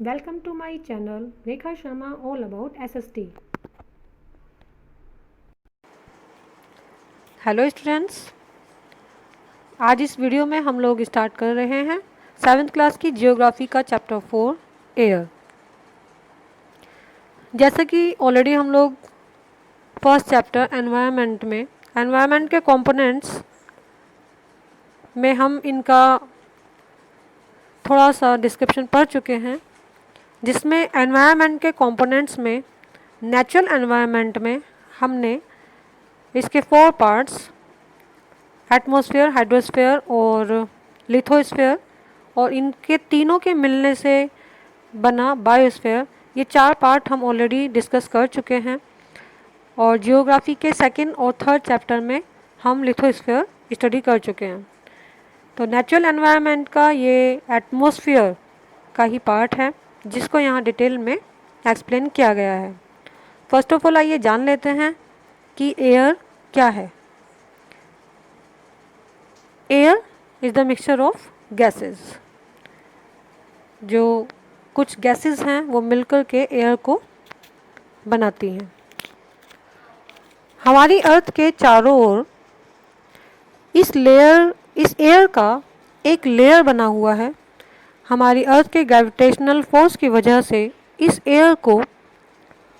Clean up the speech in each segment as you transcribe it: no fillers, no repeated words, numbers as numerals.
Welcome to my channel Rekha Sharma all about SST. Hello students, आज इस video में हम लोग स्टार्ट कर रहे हैं 7th क्लास की जियोग्राफी का चैप्टर 4 एयर। जैसे कि ऑलरेडी हम लोग फर्स्ट चैप्टर एनवायरनमेंट के कंपोनेंट्स में हम इनका थोड़ा सा डिस्क्रिप्शन पढ़ चुके हैं, जिसमें एनवायरनमेंट के कंपोनेंट्स में नेचुरल एनवायरनमेंट में हमने इसके 4 पार्ट्स एटमॉस्फेयर, हाइड्रोस्फेयर और लिथोस्फेयर और इनके तीनों के मिलने से बना बायोस्फेयर, ये 4 पार्ट हम ऑलरेडी डिस्कस कर चुके हैं। और जियोग्राफी के सेकंड और थर्ड चैप्टर में हम लिथोस्फेयर स्टडी कर चुके हैं। तो नेचुरल एनवायरनमेंट का ये एटमॉस्फेयर का ही पार्ट है, जिसको यहाँ डिटेल में एक्सप्लेन किया गया है। फर्स्ट ऑफ ऑल आइए जान लेते हैं कि एयर क्या है। Air is the mixture of gases. जो कुछ गैसेस हैं वो मिलकर के एयर को बनाती हैं। हमारी अर्थ के चारों ओर इस एयर का एक लेयर बना हुआ है। हमारी अर्थ के ग्रेविटेशनल फोर्स की वजह से इस एयर को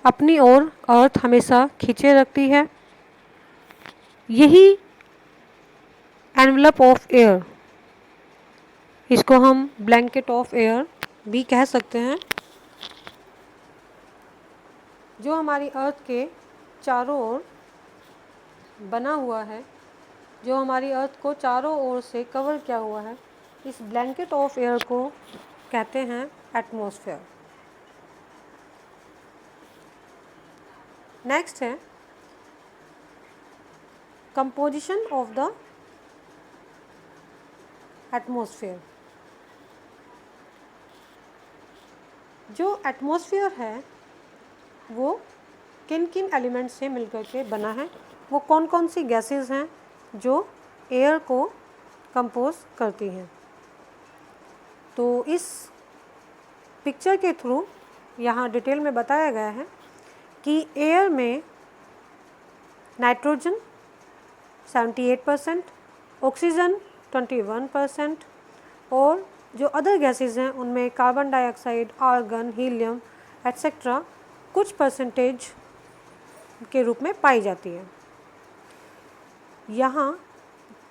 अपनी ओर अर्थ हमेशा खींचे रखती है। यही एनवलप ऑफ एयर, इसको हम ब्लैंकेट ऑफ एयर भी कह सकते हैं, जो हमारी अर्थ के चारों ओर बना हुआ है, जो हमारी अर्थ को चारों ओर से कवर किया हुआ है। इस ब्लैंकेट ऑफ एयर को कहते हैं एटमॉस्फेयर। नेक्स्ट है कंपोजिशन ऑफ द एटमॉस्फेयर। जो एटमॉस्फेयर है वो किन किन एलिमेंट्स से मिलकर के बना है, वो कौन कौन सी गैसेस हैं जो एयर को कंपोज करती हैं। तो इस पिक्चर के थ्रू यहाँ डिटेल में बताया गया है कि एयर में नाइट्रोजन 78%, ऑक्सीजन 21% और जो अदर गैसेस हैं उनमें carbon dioxide, argon, helium etcetera कुछ परसेंटेज के रूप में पाई जाती है। यहाँ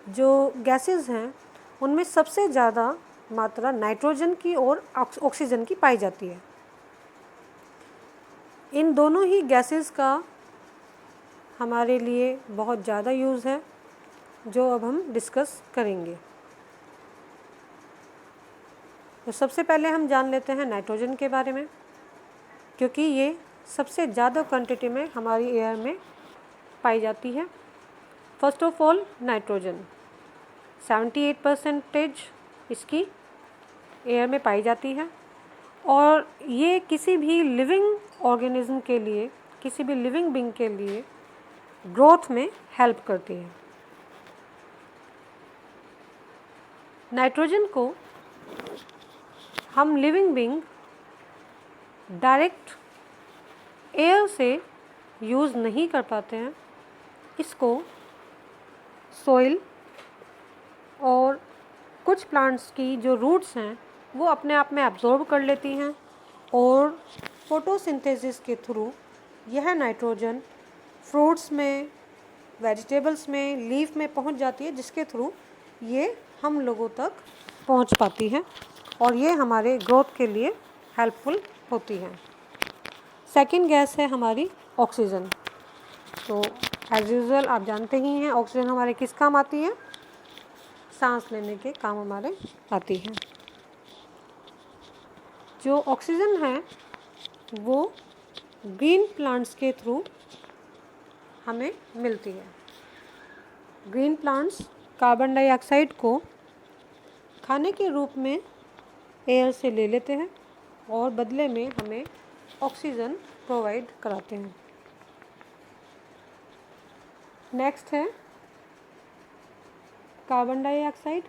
जो गैसेस हैं उनमें सबसे ज़्यादा मात्रा नाइट्रोजन की और ऑक्सीजन की पाई जाती है। इन दोनों ही गैसेस का हमारे लिए बहुत ज़्यादा यूज़ है, जो अब हम डिस्कस करेंगे। तो सबसे पहले हम जान लेते हैं नाइट्रोजन के बारे में, क्योंकि ये सबसे ज़्यादा क्वांटिटी में हमारी एयर में पाई जाती है। फर्स्ट ऑफ ऑल नाइट्रोजन 78% इसकी एयर में पाई जाती है और ये किसी भी लिविंग ऑर्गेनिज्म के लिए, किसी भी लिविंग बीइंग के लिए ग्रोथ में हेल्प करती है। नाइट्रोजन को हम लिविंग बीइंग डायरेक्ट एयर से यूज़ नहीं कर पाते हैं। इसको सोइल और कुछ प्लांट्स की जो रूट्स हैं वो अपने आप में एब्जॉर्ब कर लेती हैं और फोटोसिंथेसिस के थ्रू यह नाइट्रोजन फ्रूट्स में, वेजिटेबल्स में, लीफ में पहुंच जाती है, जिसके थ्रू ये हम लोगों तक पहुंच पाती है और ये हमारे ग्रोथ के लिए हेल्पफुल होती है। सेकंड गैस है हमारी ऑक्सीजन। तो एज यूजुअल आप जानते ही हैं ऑक्सीजन हमारे किस काम आती है, सांस लेने के काम हमारे आती है। जो ऑक्सीजन है वो ग्रीन प्लांट्स के थ्रू हमें मिलती है। ग्रीन प्लांट्स कार्बन डाइऑक्साइड को खाने के रूप में एयर से ले लेते हैं और बदले में हमें ऑक्सीजन प्रोवाइड कराते हैं। नेक्स्ट है कार्बन डाइऑक्साइड।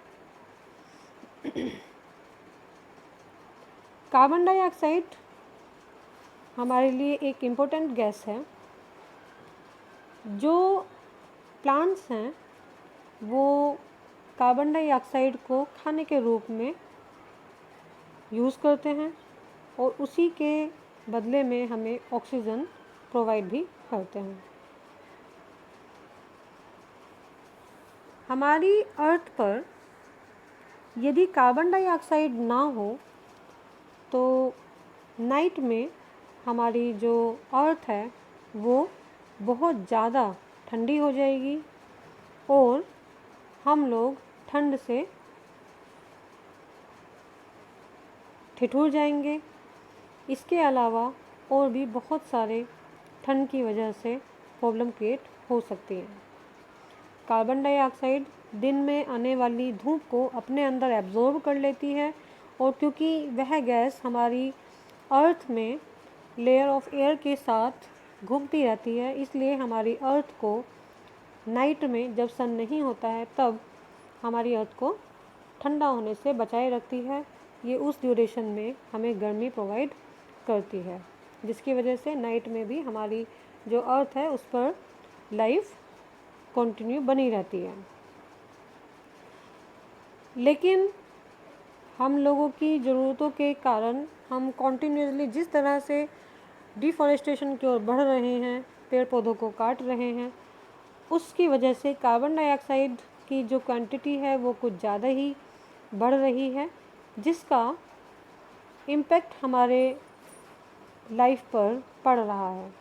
कार्बन डाइऑक्साइड हमारे लिए एक इम्पोर्टेंट गैस है। जो प्लांट्स हैं वो कार्बन डाइऑक्साइड को खाने के रूप में यूज़ करते हैं और उसी के बदले में हमें ऑक्सीजन प्रोवाइड भी करते हैं। हमारी अर्थ पर यदि कार्बन डाइऑक्साइड ना हो तो नाइट में हमारी जो अर्थ है वो बहुत ज़्यादा ठंडी हो जाएगी और हम लोग ठंड से ठिठुर जाएंगे। इसके अलावा और भी बहुत सारे ठंड की वजह से प्रॉब्लम क्रिएट हो सकती है। कार्बन डाइऑक्साइड दिन में आने वाली धूप को अपने अंदर एब्जॉर्ब कर लेती है और क्योंकि वह गैस हमारी अर्थ में लेयर ऑफ एयर के साथ घूमती रहती है, इसलिए हमारी अर्थ को नाइट में जब सन नहीं होता है तब हमारी अर्थ को ठंडा होने से बचाए रखती है। ये उस ड्यूरेशन में हमें गर्मी प्रोवाइड करती है, जिसकी वजह से नाइट में भी हमारी जो अर्थ है उस पर लाइफ कंटिन्यू बनी रहती है। लेकिन हम लोगों की ज़रूरतों के कारण हम कॉन्टिन्यूसली जिस तरह से डिफॉरेस्टेशन की ओर बढ़ रहे हैं, पेड़ पौधों को काट रहे हैं, उसकी वजह से कार्बन डाइऑक्साइड की जो क्वांटिटी है वो कुछ ज़्यादा ही बढ़ रही है, जिसका इम्पैक्ट हमारे लाइफ पर पड़ रहा है।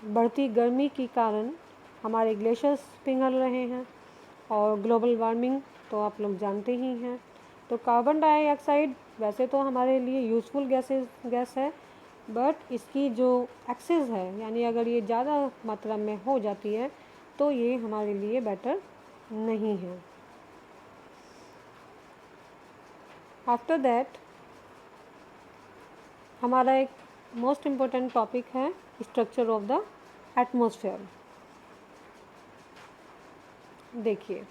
बढ़ती गर्मी के कारण हमारे ग्लेशियर्स पिघल रहे हैं और ग्लोबल वार्मिंग तो आप लोग जानते ही हैं। तो कार्बन डाइऑक्साइड वैसे तो हमारे लिए यूज़फुल गैस है, बट इसकी जो एक्सेस है यानी अगर ये ज़्यादा मात्रा में हो जाती है तो ये हमारे लिए बेटर नहीं है। आफ्टर दैट हमारा एक मोस्ट इम्पोर्टेंट टॉपिक है स्ट्रक्चर ऑफ द एटमॉस्फेयर। देखिए,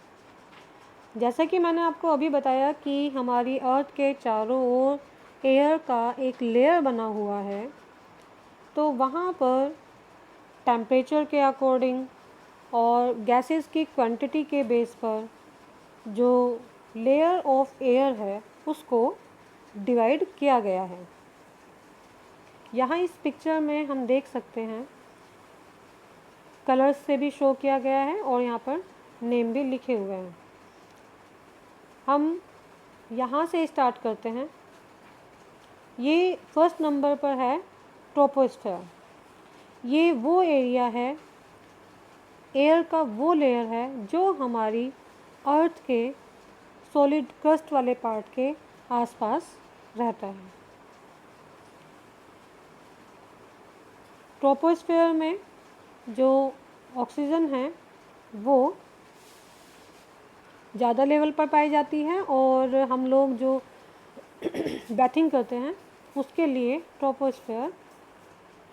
जैसा कि मैंने आपको अभी बताया कि हमारी अर्थ के चारों ओर एयर का एक लेयर बना हुआ है, तो वहाँ पर टेम्परेचर के अकॉर्डिंग और गैसेस की क्वांटिटी के बेस पर जो लेयर ऑफ एयर है उसको डिवाइड किया गया है। यहाँ इस पिक्चर में हम देख सकते हैं कलर्स से भी शो किया गया है और यहाँ पर नेम भी लिखे हुए हैं। हम यहाँ से स्टार्ट करते हैं। ये फर्स्ट नंबर पर है ट्रोपोस्फेयर। ये वो एरिया है, एयर का वो लेयर है जो हमारी अर्थ के सॉलिड क्रस्ट वाले पार्ट के आसपास रहता है। ट्रोपोस्फेयर में जो ऑक्सीजन है वो ज़्यादा लेवल पर पाई जाती है और हम लोग जो बैथिंग करते हैं उसके लिए ट्रोपोस्फेयर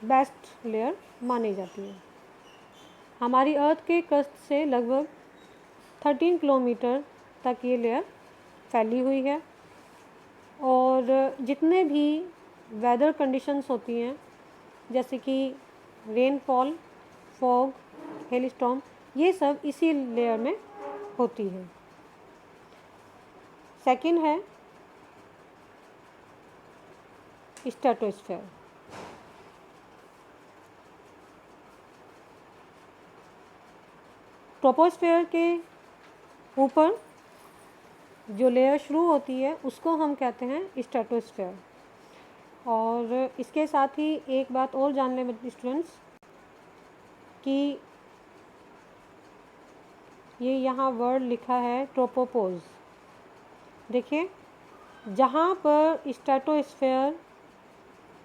बेस्ट लेयर मानी जाती है। हमारी अर्थ के क्रस्ट से लगभग 13 किलोमीटर तक ये लेयर फैली हुई है और जितने भी वेदर कंडीशंस होती हैं जैसे कि रेनफॉल, फॉग, हेलस्टॉर्म, ये सब इसी लेयर में होती है। सेकंड है स्ट्रेटोस्फेयर। ट्रोपोस्फेयर के ऊपर जो लेयर शुरू होती है उसको हम कहते हैं स्ट्रेटोस्फेयर। और इसके साथ ही एक बात और जान लें स्टूडेंट्स कि ये यहाँ वर्ड लिखा है ट्रोपोपोज। देखिए, जहाँ पर स्ट्रेटोस्फेयर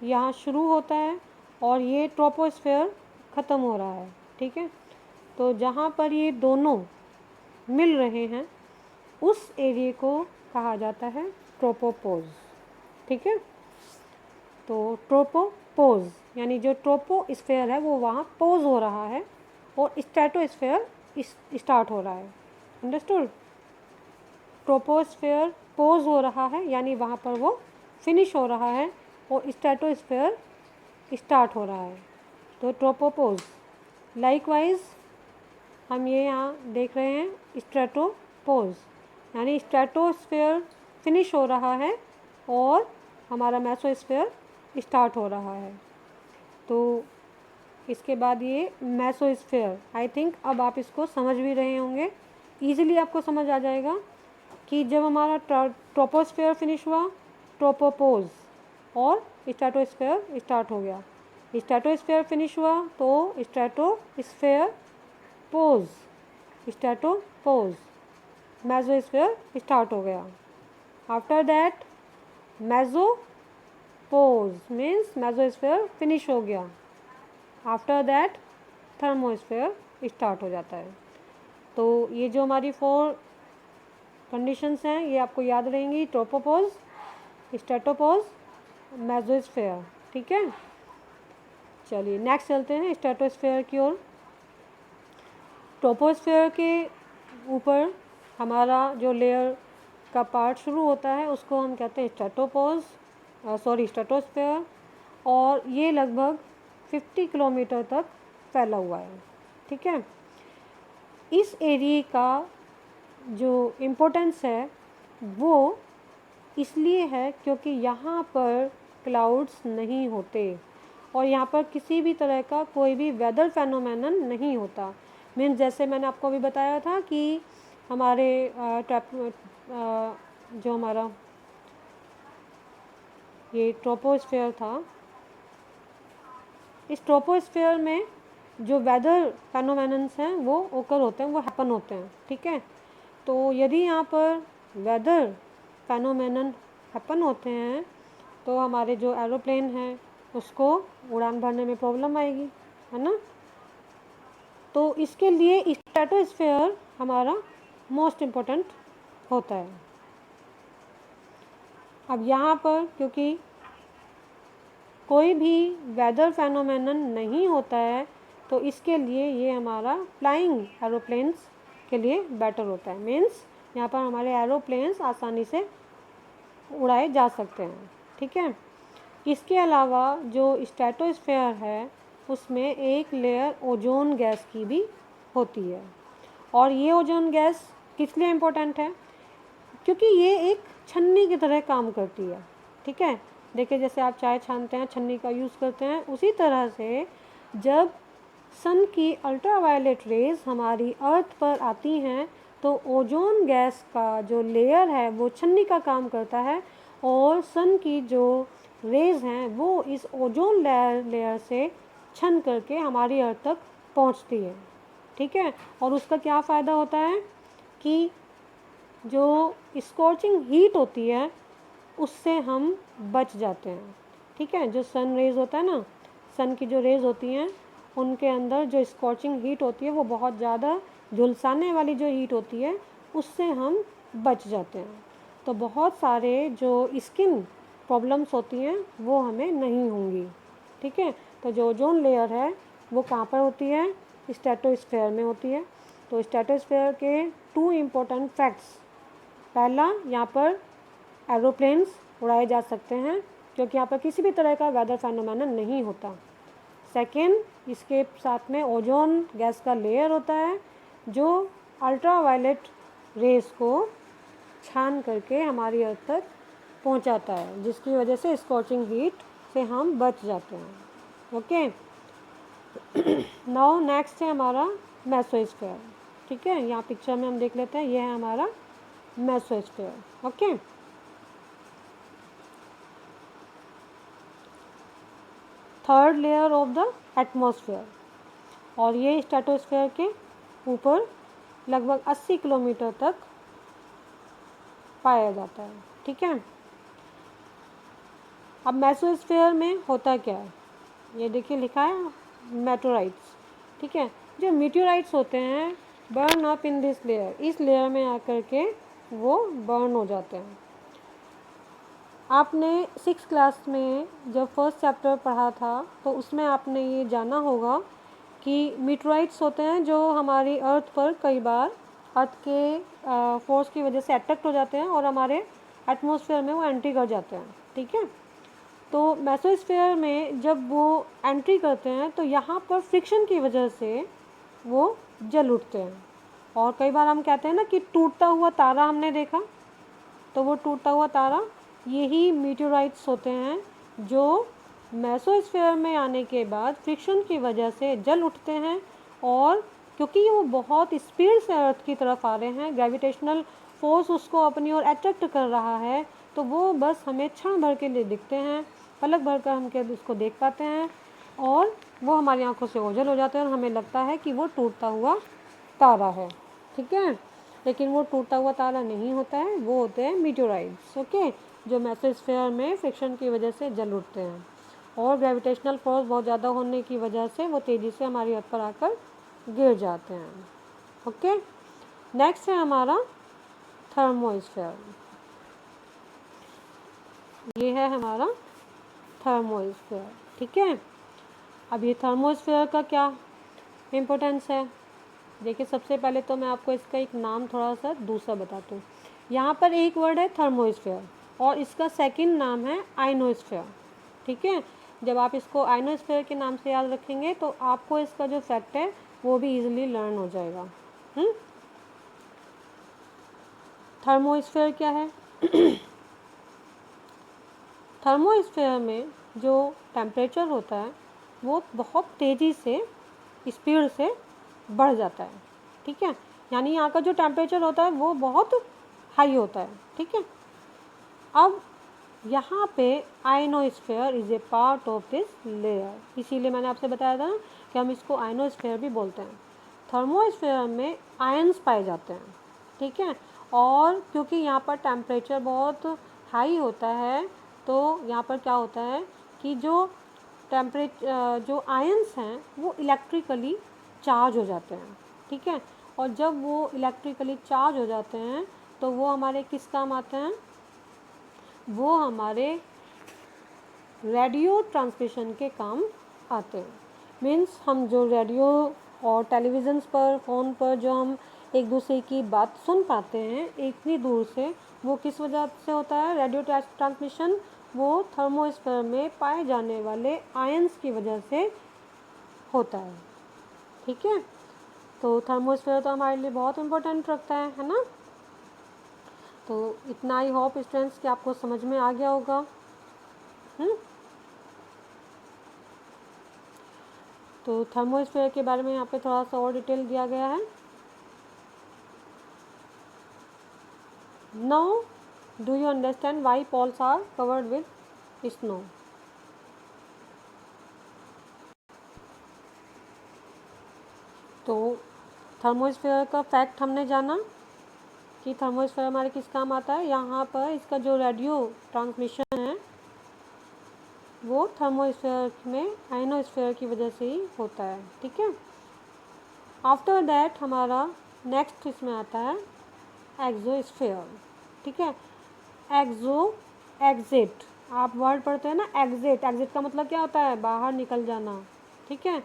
यहाँ शुरू होता है और ये ट्रोपोस्फेयर ख़त्म हो रहा है, ठीक है, तो जहाँ पर ये दोनों मिल रहे हैं उस एरिया को कहा जाता है ट्रोपोपोज, ठीक है। तो ट्रोपोपोज यानी जो ट्रोपोस्फेयर है वो वहाँ पोज हो रहा है और स्ट्रेटोस्फेयर स्टार्ट हो रहा है। अंडरस्टूड? ट्रोपोस्फेयर पोज हो रहा है यानी वहाँ पर वो फिनिश हो रहा है और स्ट्रेटोस्फेयर स्टार्ट हो रहा है, तो ट्रोपोपोज। लाइकवाइज हम ये यहाँ देख रहे हैं स्ट्रेटोपोज, यानी स्ट्रेटोस्फेयर फिनिश हो रहा है और हमारा मेसोस्फेयर स्टार्ट हो रहा है। तो इसके बाद ये मेसोस्फेयर, आई थिंक अब आप इसको समझ भी रहे होंगे, ईजिली आपको समझ आ जाएगा कि जब हमारा ट्रोपोस्फेयर फिनिश हुआ, ट्रोपोपोज, और स्ट्रेटोस्फेयर स्टार्ट हो गया। स्ट्रेटोस्फेयर फिनिश हुआ तो stratosphere pause, stratopause, mesosphere start हो गया। After that mesopause means mesosphere finish हो गया। आफ्टर दैट थर्मोस्फेयर स्टार्ट हो जाता है। तो ये जो हमारी 4 कंडीशंस हैं ये आपको याद रहेंगी, ट्रोपोपोज, स्ट्रेटोपोज, मेसोस्फेयर। ठीक है, चलिए नेक्स्ट चलते हैं स्ट्रेटोस्फेयर की ओर। ट्रोपोस्फेयर के ऊपर हमारा जो लेयर का पार्ट शुरू होता है उसको हम कहते हैं स्ट्रेटोस्फेयर, और ये लगभग 50 किलोमीटर तक फैला हुआ है। ठीक है, इस एरिया का जो इम्पोर्टेंस है वो इसलिए है क्योंकि यहाँ पर क्लाउड्स नहीं होते और यहाँ पर किसी भी तरह का कोई भी वेदर फेनोमेनन नहीं होता। मीन्स जैसे मैंने आपको अभी बताया था कि हमारे जो हमारा ये ट्रोपोस्फेयर था, इस ट्रोपोस्फेयर में जो वेदर फेनोमेनन्स हैं वो ओकर होते हैं, वो हैपन होते हैं। ठीक है, तो यदि यहाँ पर वेदर फेनोमेनन हैपन होते हैं तो हमारे जो एरोप्लेन हैं उसको उड़ान भरने में प्रॉब्लम आएगी, है ना। तो इसके लिए स्ट्रेटोस्फेयर हमारा मोस्ट इम्पोर्टेंट होता है। अब यहाँ पर क्योंकि कोई भी वेदर फेनोमेनन नहीं होता है तो इसके लिए ये हमारा फ्लाइंग एरोप्लेन्स के लिए बेटर होता है। मीन्स यहाँ पर हमारे एरोप्लेन्स आसानी से उड़ाए जा सकते हैं। ठीक है, इसके अलावा जो स्ट्रेटोस्फेयर है उसमें एक लेयर ओजोन गैस की भी होती है, और ये ओजोन गैस किस लिए इम्पोर्टेंट है, क्योंकि ये एक छन्नी की तरह काम करती है। ठीक है, देखिए जैसे आप चाय छानते हैं, छन्नी का यूज़ करते हैं, उसी तरह से जब सन की अल्ट्रावायलेट रेज़ हमारी अर्थ पर आती हैं तो ओजोन गैस का जो लेयर है वो छन्नी का काम करता है, और सन की जो रेज़ हैं वो इस ओजोन लेयर से छन करके हमारी अर्थ तक पहुंचती है। ठीक है, और उसका क्या फ़ायदा होता है कि जो स्कॉचिंग हीट होती है उससे हम बच जाते हैं। ठीक है, जो सन रेज़ होता है ना, सन की जो रेज़ होती हैं उनके अंदर जो स्कॉचिंग हीट होती है वो बहुत ज़्यादा झुलसाने वाली जो हीट होती है उससे हम बच जाते हैं। तो बहुत सारे जो स्किन प्रॉब्लम्स होती हैं वो हमें नहीं होंगी। ठीक है, तो जो ओजोन लेयर है वो कहाँ पर होती है, स्ट्रेटोस्फेयर में होती है। तो स्ट्रेटोस्फेयर के 2 इम्पोर्टेंट फैक्ट्स, पहला यहाँ पर एरोप्लेन्स उड़ाए जा सकते हैं क्योंकि यहाँ पर किसी भी तरह का वेदर फेनोमेनन नहीं होता। सेकेंड, इसके साथ में ओजोन गैस का लेयर होता है जो अल्ट्रावायलेट रेस को छान करके हमारी अर्थ तक पहुंचाता है, जिसकी वजह से स्कॉचिंग हीट से हम बच जाते हैं। ओके, नाउ नेक्स्ट है हमारा मेसोस्फेयर। ठीक है, यहाँ पिक्चर में हम देख लेते हैं, ये है हमारा mesosphere. Okay, third layer of the atmosphere, और ये स्ट्रेटोस्फेयर के ऊपर लगभग 80 किलोमीटर तक पाया जाता है। ठीक है, अब मेसोस्फेयर में होता क्या है, ये देखिए लिखा है मेटेराइट्स। ठीक है, जो मीटेराइट्स होते हैं burn up in this layer, इस लेयर में आकर के वो बर्न हो जाते हैं। आपने 6th क्लास में जब फर्स्ट चैप्टर पढ़ा था तो उसमें आपने ये जाना होगा कि मीटेराइट्स होते हैं जो हमारी अर्थ पर कई बार अर्थ के फोर्स की वजह से अट्रैक्ट हो जाते हैं और हमारे एटमॉस्फेयर में वो एंट्री कर जाते हैं। ठीक है। तो मेसोस्फीयर में जब वो एंट्री करते हैं तो यहाँ पर फ्रिक्शन की वजह से वो जल उठते हैं। और कई बार हम कहते हैं ना कि टूटता हुआ तारा हमने देखा, तो वो टूटता हुआ तारा यही मीटेओराइट्स होते हैं जो मेसोस्फीयर में आने के बाद फ्रिक्शन की वजह से जल उठते हैं। और क्योंकि वो बहुत स्पीड से अर्थ की तरफ आ रहे हैं, ग्रेविटेशनल फोर्स उसको अपनी ओर अट्रैक्ट कर रहा है, तो वो बस हमें क्षण भर के लिए दिखते हैं, पलक भर कर हम उसको देख पाते हैं और वो हमारी आंखों से ओझल हो जाते हैं और हमें लगता है कि वो टूटता हुआ तारा है। ठीक है, लेकिन वो टूटा हुआ तारा नहीं होता है, वो होते हैं मीटेओराइट्स। ओके, जो मेसोस्फीयर में फ्रिक्शन की वजह से जल उठते हैं और ग्रेविटेशनल फोर्स बहुत ज़्यादा होने की वजह से वो तेज़ी से हमारी अर्थ पर आकर गिर जाते हैं। ओके, नेक्स्ट है हमारा थर्मोस्फीयर। ये है हमारा थर्मोस्फीयर। ठीक है, अब ये थर्मोस्फीयर का क्या इम्पोर्टेंस है, देखिए सबसे पहले तो मैं आपको इसका एक नाम थोड़ा सा दूसरा बताता हूँ। यहाँ पर एक वर्ड है थर्मोस्फीयर और इसका सेकंड नाम है आयनोस्फीयर। ठीक है, जब आप इसको आयनोस्फीयर के नाम से याद रखेंगे तो आपको इसका जो फैक्ट है वो भी इजीली लर्न हो जाएगा। थर्मोस्फीयर क्या है? थर्मोस्फीयर में जो टेम्परेचर होता है वो बहुत तेज़ी से स्पीड से बढ़ जाता है। ठीक है, यानी यहाँ का जो टेम्परेचर होता है वो बहुत हाई होता है। ठीक है, अब यहाँ पे ionosphere is a part of this layer, इसीलिए मैंने आपसे बताया था ना कि हम इसको आयनोस्फीयर भी बोलते हैं। थर्मोस्फीयर में आयन्स पाए जाते हैं। ठीक है, और क्योंकि यहाँ पर टेम्परेचर बहुत हाई होता है तो यहाँ पर क्या होता है कि जो जो आयन्स हैं वो इलेक्ट्रिकली चार्ज हो जाते हैं। ठीक है, और जब वो इलेक्ट्रिकली चार्ज हो जाते हैं तो वो हमारे किस काम आते हैं? वो हमारे रेडियो ट्रांसमिशन के काम आते हैं। मीन्स हम जो रेडियो और टेलीविज़न्स पर, फ़ोन पर जो हम एक दूसरे की बात सुन पाते हैं इतनी दूर से, वो किस वजह से होता है? रेडियो ट्रांसमिशन वो थर्मोस्फीयर में पाए जाने वाले आयन्स की वजह से होता है। ठीक है, तो थर्मोस्फीयर तो हमारे लिए बहुत इम्पोर्टेंट रखता है ना। तो इतना आई होप स्टूडेंट्स कि आपको समझ में आ गया होगा। तो थर्मोस्फीयर के बारे में यहाँ पे थोड़ा सा और डिटेल दिया गया है। Now do you understand why poles are covered with snow? तो थर्मोस्फीयर का फैक्ट हमने जाना कि थर्मोस्फीयर हमारे किस काम आता है। यहाँ पर इसका जो रेडियो ट्रांसमिशन है वो थर्मोस्फीयर में आयनोस्फीयर की वजह से ही होता है। ठीक है, आफ्टर दैट हमारा नेक्स्ट इसमें आता है एक्सोस्फीयर। ठीक है, एग्जिट आप वर्ड पढ़ते हैं ना, एग्जिट का मतलब क्या होता है? बाहर निकल जाना। ठीक है,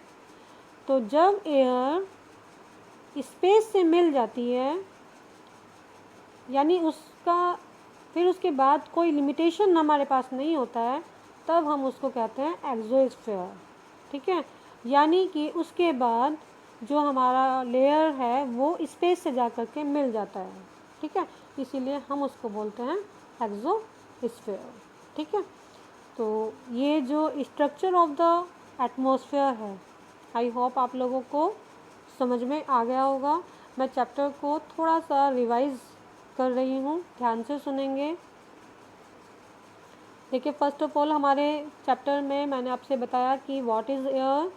तो जब एयर स्पेस से मिल जाती है, यानी फिर उसके बाद कोई लिमिटेशन हमारे पास नहीं होता है, तब हम उसको कहते हैं एक्सोस्फीयर। ठीक है, यानी कि उसके बाद जो हमारा लेयर है वो स्पेस से जा कर के मिल जाता है। ठीक है, इसीलिए हम उसको बोलते हैं एक्सोस्फीयर। ठीक है, तो ये जो स्ट्रक्चर ऑफ द एटमॉस्फेयर है, आई होप आप लोगों को समझ में आ गया होगा। मैं चैप्टर को थोड़ा सा रिवाइज कर रही हूँ, ध्यान से सुनेंगे। देखिए, फर्स्ट ऑफ ऑल हमारे चैप्टर में मैंने आपसे बताया कि what is air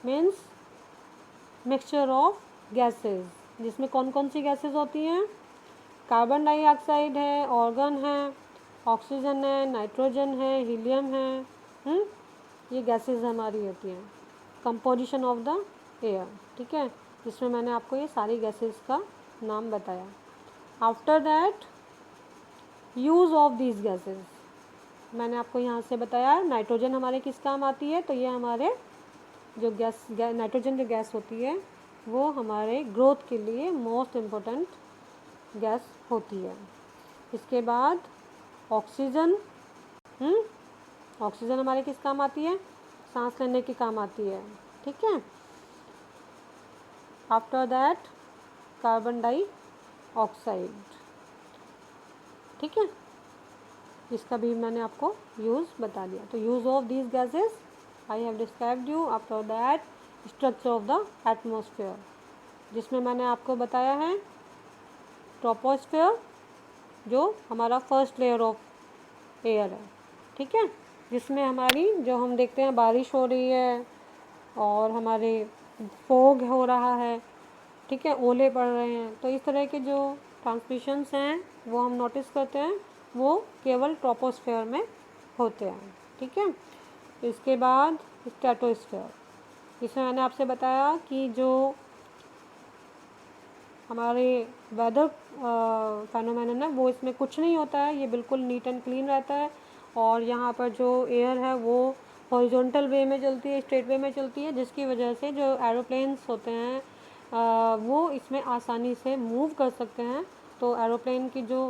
means mixture of gases, जिसमें कौन कौन सी गैसेस होती हैं? कार्बन डाइऑक्साइड है, ऑर्गन है, ऑक्सीजन है, नाइट्रोजन है, हीलियम है। ये गैसेस हमारी होती हैं, कंपोजिशन ऑफ द एयर। ठीक है, जिसमें मैंने आपको ये सारी गैसेस का नाम बताया। After that use of these gases, मैंने आपको यहाँ से बताया नाइट्रोजन हमारे किस काम आती है। तो ये हमारे जो नाइट्रोजन जो गैस होती है वो हमारे ग्रोथ के लिए मोस्ट इम्पोर्टेंट गैस होती है। इसके बाद ऑक्सीजन ऑक्सीजन हमारे किस काम आती है? सांस लेने के काम आती है, ठीक है। आफ्टर दैट कार्बन डाइऑक्साइड, ठीक है। इसका भी मैंने आपको यूज़ बता दिया। तो use of these gases I have described you. After that structure of the atmosphere, जिसमें मैंने आपको बताया है ट्रोपोस्फेयर जो हमारा फर्स्ट लेयर ऑफ एयर है, ठीक है, जिसमें हमारी जो हम देखते हैं बारिश हो रही है और हमारे फोग हो रहा है, ठीक है, ओले पड़ रहे हैं, तो इस तरह के जो ट्रांसमिशंस हैं वो हम नोटिस करते हैं, वो केवल ट्रोपोस्फेयर में होते हैं, ठीक है। इसके बाद स्ट्रेटोस्फेयर, इसमें मैंने आपसे बताया कि जो हमारे वेदर फेनोमेनन है वो इसमें कुछ नहीं होता है, ये बिल्कुल नीट एंड क्लीन रहता है। और यहाँ पर जो एयर है वो हॉरिजॉन्टल वे में चलती है, स्ट्रेट वे में चलती है, जिसकी वजह से जो एरोप्लेन्स होते हैं वो इसमें आसानी से मूव कर सकते हैं। तो एरोप्लेन की जो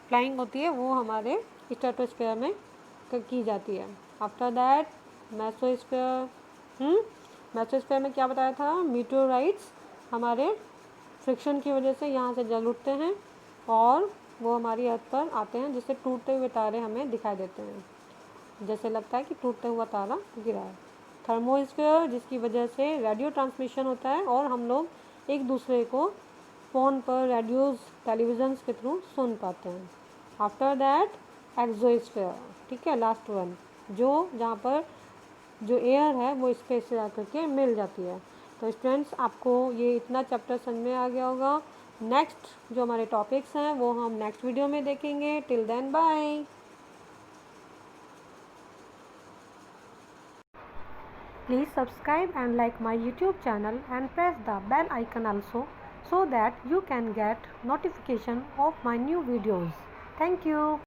फ्लाइंग होती है वो हमारे स्ट्रेटोस्फेयर में की जाती है। आफ्टर दैट मेसोस्फेयर, मेसोस्फेयर में क्या बताया था? मीटेओराइट्स हमारे फ्रिक्शन की वजह से यहाँ से जल उठते हैं और वो हमारी अर्थ पर आते हैं, जिससे टूटते हुए तारे हमें दिखाई देते हैं, जैसे लगता है कि टूटता हुआ तारा गिरा है। थर्मोस्फेयर, जिसकी वजह से रेडियो ट्रांसमिशन होता है और हम लोग एक दूसरे को फ़ोन पर, रेडियोज़, टेलीविज़न्स के थ्रू सुन पाते हैं। आफ्टर दैट एक्सोस्फेयर, ठीक है, लास्ट वन, जो जहाँ पर जो एयर है वो स्पेस से आकर के मिल जाती है। तो स्टूडेंट्स, आपको ये इतना चैप्टर समझ में आ गया होगा। नेक्स्ट जो हमारे टॉपिक्स हैं वो हम नेक्स्ट वीडियो में देखेंगे। Till then bye. Please subscribe and like my YouTube channel and press the bell icon also, so that you can get notification of my new videos. Thank you.